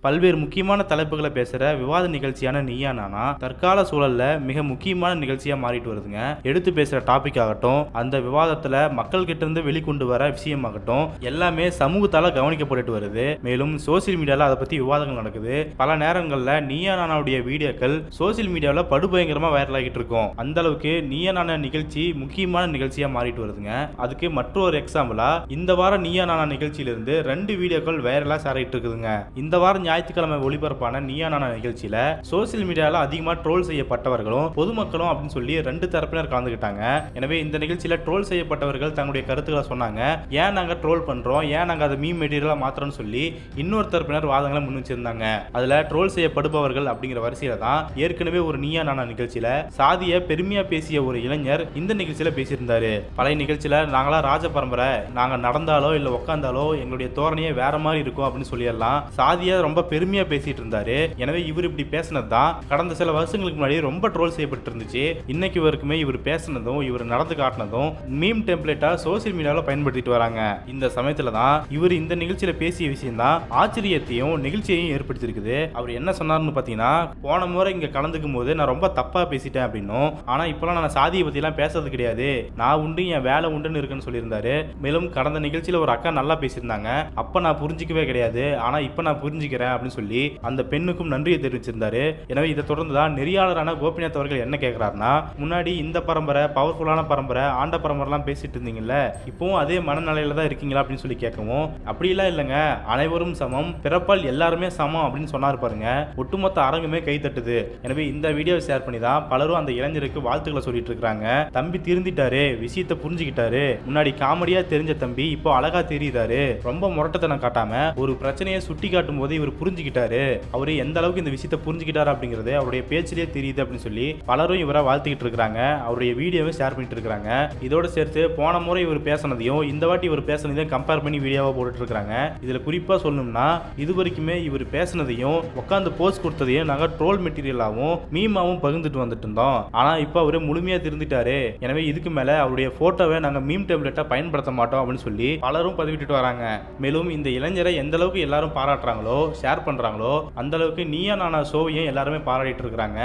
பல்வேறு முக்கியமான தலைப்புகளை பேசுற விவாத நிகழ்ச்சியான நீயா நானா தற்கால சூழல்ல மிக முக்கியமான நிகழ்ச்சியா மாறிட்டு வருதுங்க. எடுத்து பேசுற டாபிக் ஆகட்டும், அந்த விவாதத்துல மக்கள் கிட்ட இருந்து வெளிக்கொண்டு வர விஷயமாகட்டும், எல்லாமே சமூகத்தால கவனிக்கப்பட்டு வருது. மேலும் சோசியல் மீடியால அதை பத்தி விவாதங்கள் நடக்குது. பல நேரங்கள்ல நீயா நானாவுடைய வீடியோக்கள் சோசியல் மீடியாவில் படுபயங்கரமா வைரல் ஆகிட்டு இருக்கும். அந்த அளவுக்கு நீயா நானா நிகழ்ச்சி முக்கியமான நிகழ்ச்சியா மாறிட்டு வருதுங்க. அதுக்கு மற்றொரு எக்ஸாம்பிளா இந்த வாரம் நீயா நானா நிகழ்ச்சியிலிருந்து 2 வீடியோக்கள் வைரலா சாரிட்டு இருக்குதுங்க. இந்த வாரம் ஞாயிற்றுக்கிழமை ஒளிபரப்பான நீயா நானா நிகழ்ச்சியில சோசியல் மீடியால அதிகமா ட்ரோல் செய்யப்பட்டவர்களும் பொதுமக்களும் அப்படின்னு சொல்லி 2 தரப்பினர் கலந்துக்கிட்டாங்க. எனவே இந்த நிகழ்ச்சியில ட்ரோல் செய்யப்பட்டவர்கள் தங்களுடைய கருத்துக்களை சொன்னாங்க. ஏன் நாங்க ட்ரோல் பண்றோம், ஏன் நாங்க அதை மீம் மெட்டீரியலா மாத்திரம்னு சொல்லி இன்னொரு தரப்பினர் வாதங்களை முன் வச்சிருந்தாங்க. அதுல ட்ரோல் செய்யப்படுபவர்கள் அப்படிங்கிற வரிசையில தான் ஏற்கனவே ஒரு நீயா நானா நிகழ்ச்சியில சாதிய பெருமையா பேசிய ஒரு இளைஞர் இந்த நிகழ்ச்சியில பேசியிருந்தாரு. பழைய நிகழ்ச்சியில நாங்களா ராஜ பரம்பரை, நாங்க நடந்தாலோ இல்ல உட்காந்தாலோ எங்களுடைய தோரணையே வேற மாதிரி இருக்கும் அப்படின்னு சொல்லிடலாம் சாதிய ரொம்ப பெருமையா பேசிட்டு இருந்தாரு. எனவே இவர் இப்படி பேசினது தான் கடந்த சில வருஷங்களுக்கு முன்னாடி ரொம்ப ட்ரோல் செய்யப்பட்டு இருந்துச்சு. இன்னைக்கு வரைக்குமே இவர் பேசினதும் இவர் நடந்து காட்டினதும் மீம் டெம்ப்ளேட்டா சோசியல் மீடியாவில் பயன்படுத்திட்டு வராங்க. இந்த சமயத்துல தான் இவர் இந்த நிகழ்ச்சியில பேசிய விஷயம் தான் ஆச்சரியத்தையும் நிகழ்ச்சியையும் ஏற்படுத்தியிருக்குது. அவர் என்ன சொன்னார்னு பாத்தீங்கன்னா, போன முறை இங்க கலந்துக்கும் போது நான் ரொம்ப தப்பா பேசிட்டேன் அப்படின்னும், ஆனா இப்பெல்லாம் நான் சாதியை பத்தி எல்லாம் பேசுறது கிடையாது, நான் உண்டு என் வேலை உண்டுன்னு இருக்குன்னு சொல்லியிருந்தாரு. மேலும் கடந்த நிகழ்ச்சியில ஒரு அக்கா நல்லா பேசியிருந்தாங்க, அப்ப நான் புரிஞ்சிக்கவே கிடையாது, ஆனா இப்ப நான் புரிஞ்சுக்கிறேன் அப்படின்னு சொல்லி அந்த பெண்ணுக்கும் நன்றியை தெரிவிச்சிருந்தாரு. எனவே இதை தொடர்ந்து தான் நெறியாளரான கோபிநாத் அவர்கள் என்ன கேட்கிறாருன்னா, முன்னாடி இந்த பரம்பரை பவர்ஃபுல்லான பரம்பரை ஆண்ட பரம்பரைலாம் பேசிட்டு இருந்தீங்கல்ல, இப்பவும் அதே மனநிலையில தான் இருக்கீங்களா அப்படின்னு சொல்லி கேட்கவும், அப்படிலாம் இல்லைங்க, அனைவரும் சமம், பிறப்பால் எல்லாருமே சமம் அப்படின்னு சொன்னார் பாருங்க. ஒட்டுமொத்த அரங்குமே கை தட்டுது. எனவே இந்த வீடியோவை ஷேர் பண்ணி தான் பலரும் அந்த இளைஞருக்கு வாழ்த்துக்களை சொல்லிட்டு இருக்காங்க. தம்பி திருந்திட்டாரு, விஷயத்தை புரிஞ்சுக்கிட்டாரு, முன்னாடி காமெடியா தெரிஞ்ச தம்பி இப்போ அழகா தெரியுறாரு, ரொம்ப முரட்டத்தனம் காட்டாம ஒரு பிரச்சனையை சுட்டி காட்டும் போது இவர் புரிஞ்சுக்கிட்டாரு, அவரு எந்த அளவுக்கு இந்த விஷயத்தை புரிஞ்சுக்கிட்டாரு அப்படிங்கிறது அவருடைய பேச்சிலேயே தெரியுது அப்படின்னு சொல்லி பலரும் இவரை வாழ்த்துக்கிட்டு இருக்காங்க. அவருடைய வீடியோவை ஷேர் பண்ணிட்டு இருக்காங்க. இதோட சேர்த்து போன முறை இவர் பேசினதையும் இந்த வாட்டி இவர் பேசினதையும் கம்பேர் பண்ணி வீடியோவை போட்டுட்டு இருக்காங்க. இதுல குறிப்பா சொல்லணும்னா, இது வரைக்குமே இவர் பேசினதையும் உட்காந்து போஸ்ட் கொடுத்ததையும் நாங்க ட்ரோல் மெட்டீரியலாவும் மீமாவும் பகிர்ந்துட்டு வந்துட்டு இருந்தோம். ஆனா இப்ப அவரு முழுமையா திருந்திட்டாரு. எனவே இதுக்கு மேல அவருடைய போட்டோவை நாங்க மீம் டெம்ப்ளேட்டா பயன்படுத்த மாட்டோம் அப்படின்னு சொல்லி பலரும் பதிவிட்டு வராங்க. மேலும் இந்த இளைஞரை எந்த அளவுக்கு எல்லாரும் பாராட்டுறாங்களோ ஷேர் பண்றாங்களோ அந்த அளவுக்கு நீயா நானா ஷோவையும் எல்லாருமே பாராட்டிட்டு இருக்காங்க.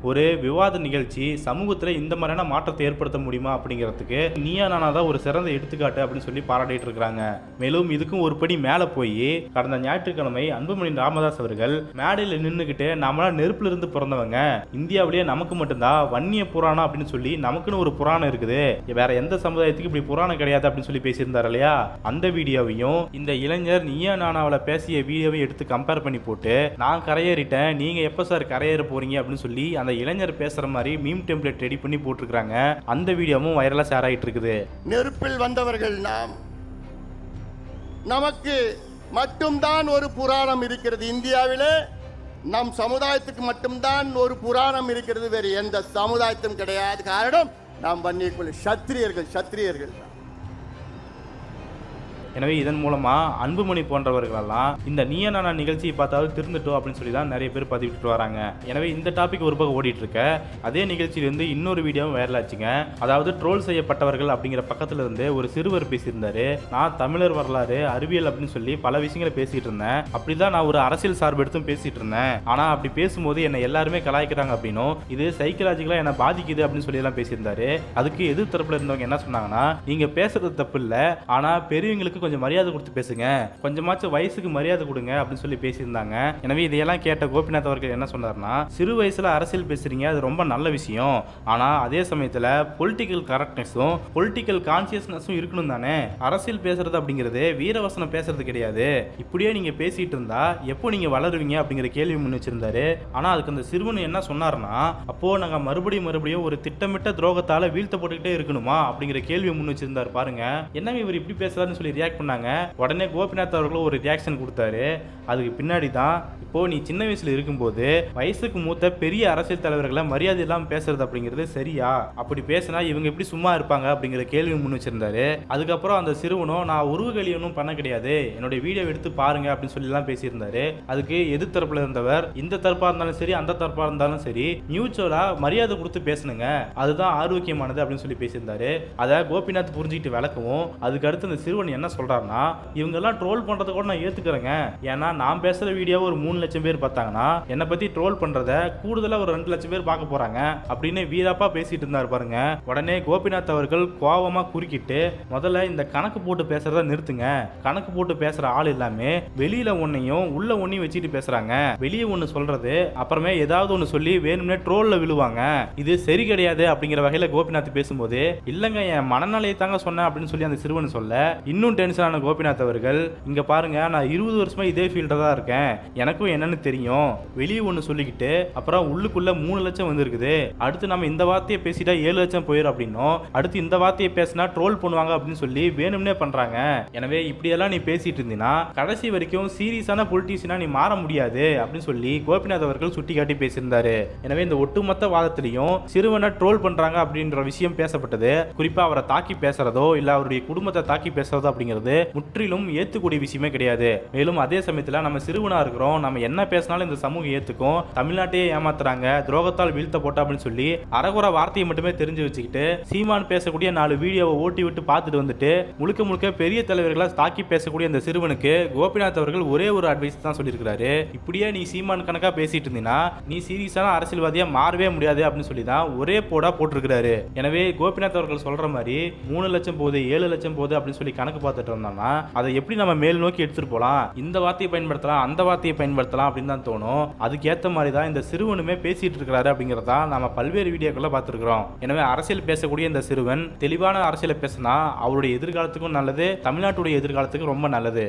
ஒரு விவாத நிகழ்ச்சி சமூகத்துல இந்த மாதிரியான மாற்றத்தை ஏற்படுத்த முடியுமா அப்படிங்கிறதுக்கு நீயா நானா தான் ஒரு சிறந்த எடுத்துக்காட்டு அப்படின்னு சொல்லி பாராட்டிட்டு இருக்காங்க. மேலும் இதுக்கும் ஒரு படி மேல போய் கடந்த ஞாயிற்றுக்கிழமை அன்புமணி ராமதாஸ் அவர்கள் மேடையில் நின்றுகிட்டு நாமெல்லாம் நெருப்புல இருந்து பிறந்தவங்க, இந்தியாவிலேயே நமக்கு மட்டும்தான் வன்னிய புராணம் அப்படின்னு சொல்லி நமக்குன்னு ஒரு புராணம் இருக்குது, வேற எந்த சமுதாயத்துக்கு இப்படி புராணம் கிடையாது அப்படின்னு சொல்லி பேசியிருந்தார் இல்லையா, அந்த வீடியோவையும் இந்த இளைஞர் நீயா நானாவில பேசிய வீடியோவை எடுத்து கம்பேர் பண்ணி போட்டு, நான் கரையேறிட்டேன், நீங்க எப்ப சார் கரையேற போறீங்க அப்படின்னு சொல்லி அந்த இளைஞர் பேசுற மாதிரி மீம் டெம்ப்ளேட் ரெடி பண்ணி போட்டுருக்காங்க. அந்த வீடியோவும் வைரலா ஷேர் ஆகிட்டு இருக்குது. நெருப்பில் வந்தவர்கள் நாம், நமக்கு மட்டும்தான் ஒரு புராணம் இருக்கிறது, இந்தியாவிலே நம் சமுதாயத்துக்கு மட்டும்தான் ஒரு புராணம் இருக்கிறது, வேறு எந்த சமுதாயத்தும் கிடையாது. காரணம் நாம் வன்னியக்குள்ள சத்திரியர்கள். எனவே இதன் மூலமா அன்புமணி போன்றவர்களெல்லாம் இந்த நீயா நானா நிகழ்ச்சியை பார்த்தாவது திருந்துட்டோம் அப்படின்னு சொல்லி தான் நிறைய பேர் பதிவிட்டு வராங்க. எனவே இந்த டாபிக் ஒரு பக்கம் ஓடிட்டு இருக்க அதே நிகழ்ச்சியிலிருந்து இன்னொரு வீடியோவும் வைரல் ஆச்சுங்க. அதாவது ட்ரோல் செய்யப்பட்டவர்கள் அப்படிங்கிற பக்கத்துல இருந்து ஒரு சிறுவர் பேசியிருந்தாரு. நான் தமிழர் வரலாறு அறிவியல் அப்படின்னு சொல்லி பல விஷயங்களை பேசிட்டு இருந்தேன், அப்படிதான் நான் ஒரு அரசியல் சார்பு எடுத்தும் பேசிட்டு இருந்தேன், ஆனா அப்படி பேசும்போது என்னை எல்லாருமே கலாய்க்கிறாங்க அப்படின்னும் இது சைக்கலாஜிக்கலா என்ன பாதிக்குது அப்படின்னு சொல்லி எல்லாம் பேசியிருந்தாரு. அதுக்கு எதிர் தரப்புல இருந்தவங்க என்ன சொன்னாங்கன்னா, நீங்க பேசுறது தப்பு இல்ல, ஆனா பெரியவங்களுக்கு கொஞ்சம் மரியாதை கொடுத்து பேசுங்க, கொஞ்சமாச்சும் வயசுக்கு மரியாதை கொடுங்க அப்படின்னு சொல்லி பேசியிருந்தாங்க. எனவே இதையெல்லாம் கேட்ட கோபிநாத் அவர்கள் என்ன சொன்னார்னா, சிறு வயசுல அரசியல் பேசுறீங்க, அது ரொம்ப நல்ல விஷயம், ஆனா அதே சமயத்துல பொலிட்டிக்கல் கரெக்ட்னஸும் பொலிட்டிக்கல் கான்சியஸ்னஸும் இருக்கணும் தானே, அரசியல் பேசுறது அப்படிங்கிறது வீரவசனம் பேசுறது கிடையாது, இப்படியே நீங்க பேசிட்டு இருந்தா எப்போ நீங்க வளருவீங்க அப்படிங்கிற கேள்வி முன் வச்சிருந்தாரு. ஆனா அதுக்கு அந்த சிறுவன் என்ன சொன்னார்னா, அப்போ நாங்க மறுபடியும் ஒரு திட்டமிட்ட துரோகத்தால வீழ்த்தப்பட்டுக்கிட்டே இருக்கணுமா அப்படிங்கிற கேள்வி முன் வச்சிருந்தாரு. பாருங்க என்ன இவர் இப்படி பேசுறாருன்னு சொல்லி ரியாக்ட் பண்ணாங்க. உடனே கோபிநாத் அவர்களும் ஒரு ரியாக்ஷன் கொடுத்தாரு. அதுக்கு பின்னாடி தான் இப்போ நீ சின்ன வயசுல இருக்கும்போது வயசுக்கு மூத்த பெரிய அரசியல் தலைவர்களை மரியாதை இல்லாம பேசுறது அப்படிங்கிறது சரியா, அப்படி பேசினா இவங்க எப்படி சும்மா இருப்பாங்க அப்படிங்கிற கேள்வி முன் வச்சிருந்தாரு. அதுக்கப்புறம் அந்த சிறுவனும் நான் உருவகலியனும் பண்ண கிடையாது, என்னுடைய வீடியோ எடுத்து பாருங்க அப்படின்னு சொல்லி எல்லாம் பேசியிருந்தாரு. அதுக்கு எதிர் தரப்புல இருந்தவர் இந்த தரப்பா இருந்தாலும் சரி அந்த தரப்பா இருந்தாலும் சரி மியூச்சுவலா மரியாதை கொடுத்து பேசணுங்க, அதுதான் ஆரோக்கியமானது அப்படின்னு சொல்லி பேசியிருந்தாரு. அதை கோபிநாத் புரிஞ்சுக்கிட்டு விளக்கவும் அதுக்கு அடுத்து அந்த சிறுவன் என்ன சொல்றாருன்னா, இவங்க எல்லாம் ட்ரோல் பண்றத கூட நான் ஏத்துக்கிறேங்க. ஏன்னா நான் பேசுற வீடியோ ஒரு 3 லட்சம் பேர் பார்த்தாங்கன்னா என்னை பத்தி ட்ரோல் பண்றத கூடுதலா ஒரு 2 லட்சம் பேர் பார்க்க போறாங்க அப்படின்னு வீராப்பா பேசிட்டு இருந்தாரு பாருங்க. உடனே கோபிநாத் அவர்கள் கோவமா குறுக்கிட்டு, முதல்ல இந்த கணக்கு போட்டு பேசுறத நிறுத்துங்க. கணக்கு போட்டு பேசுற ஆள் எல்லாமே வெளியில ஒன்னையும் உள்ள ஒன்னையும் வச்சுட்டு பேசுறாங்க. வெளியே ஒன்னு சொல்றது அப்புறமே ஏதாவது ஒன்னு சொல்லி வேணும்னே ட்ரோல்ல விழுவாங்க. இது சரி கிடையாது அப்படிங்கிற வகையில கோபிநாத் பேசும்போது, இல்லங்க என் மனநிலையை தாங்க சொன்னேன் அப்படின்னு சொல்லி அந்த சிறுவன் சொல்ல, இன்னும் டென்ஷனான கோபிநாத் அவர்கள், இங்க பாருங்க நான் 20 வருஷமா இதே ஃபீல்ட்ல தான் இருக்கேன், எனக்கும் என்னன்னு தெரியும். வெளியே ஒன்னு சொல்லிக்கிட்டு அப்புறம் உள்ளுக்குள்ள 3 லட்சம் வந்திருக்குது, அடுத்து நம்ம இந்த வார்த்தையை பேசிட்டா 7 லட்சம் போயிடும் அப்படின்னும், அடுத்து இந்த வார்த்தையை பேசினா ட்ரோல் பண்ணுவாங்க அப்படின்னு சொல்லி வேணும்னே பண்றாங்க. எனவே இப்படியெல்லாம் நீ பேசிட்டு இருந்தீங்கன்னா கடைசி வரைக்கும் சீரியஸான பொலிட்டீஷியனா நீ மாற முடியாது அப்படின்னு சொல்லி கோபிநாத் அவர்கள் சுட்டி காட்டி பேசியிருந்தாரு. எனவே இந்த ஒட்டுமொத்த வாதத்திலையும் சிறுவனை ட்ரோல் பண்றாங்க அப்படின்ற விஷயம் பேசப்பட்டது. குறிப்பா அவரை தாக்கி பேசுறதோ இல்ல அவருடைய குடும்பத்தை தாக்கி பேசுறதோ அப்படிங்கிறது முற்றிலும் ஏத்துக்கூடிய விஷயமே கிடையாது. மேலும் அதே சமயத்துல நம்ம சிறுவனா இருக்கிறோம், நம்ம என்ன பேசினாலும் இந்த சமூகம் ஏத்துக்கும், தமிழ்நாட்டையே ஏமாத்துறாங்க, துரோகத்தால் வீழ்த்த போட்டா அப்படின்னு சொல்லி அரகுற வார்த்தையை மட்டுமே தெரிஞ்சு வச்சுக்கிட்டு சீமான் பேசக்கூடிய 4 வீடியோவை ஓட்டி விட்டு பார்த்துட்டு வந்துட்டு முழுக்க முழுக்க பெரிய தலைவர்களை தாக்கி பேசக்கூடிய இந்த சிறுவனுக்கு கோபிநாத் அவர்கள் ஒரே ஒரு அட்வைஸ் தான் சொல்லியிருக்கிறாரு. இப்படியே நீ சீமான் கணக்கா பேசிட்டு இருந்தீங்கன்னா நீ சீரியஸான அரசியல்வாதியா மாறவே முடியாது அப்படின்னு சொல்லி தான் ஒரே போடா போட்டிருக்கிறாரு. எனவே கோபிநாத் அவர்கள் சொல்ற மாதிரி 3 லட்சம் போகுது 7 லட்சம் போகுது அப்படின்னு சொல்லி கணக்கு பார்த்துட்டு இருந்தோம்னா அதை எப்படி நம்ம மேல் நோக்கி எடுத்துட்டு போலாம், இந்த வார்த்தையை பயன்படுத்தலாம் அந்த வார்த்தையை பயன்படுத்தலாம் அப்படின்னு தான் தோணும். அதுக்கேற்ற மாதிரி தான் இந்த சிறுவனுமே பேசிட்டு இருக்கிறாரு அப்படிங்கிறதா நம்ம பல்வேறு வீடியோக்களை பார்த்துருக்கிறோம். எனவே அரசியல் பேசக்கூடிய இந்த சிறுவன் தெளிவான அரசியலை பேசினா அவருடைய எதிர்காலத்துக்கும் நல்லது, தமிழ்நாட்டுடைய எதிர்காலத்துக்கும் ரொம்ப நல்லது.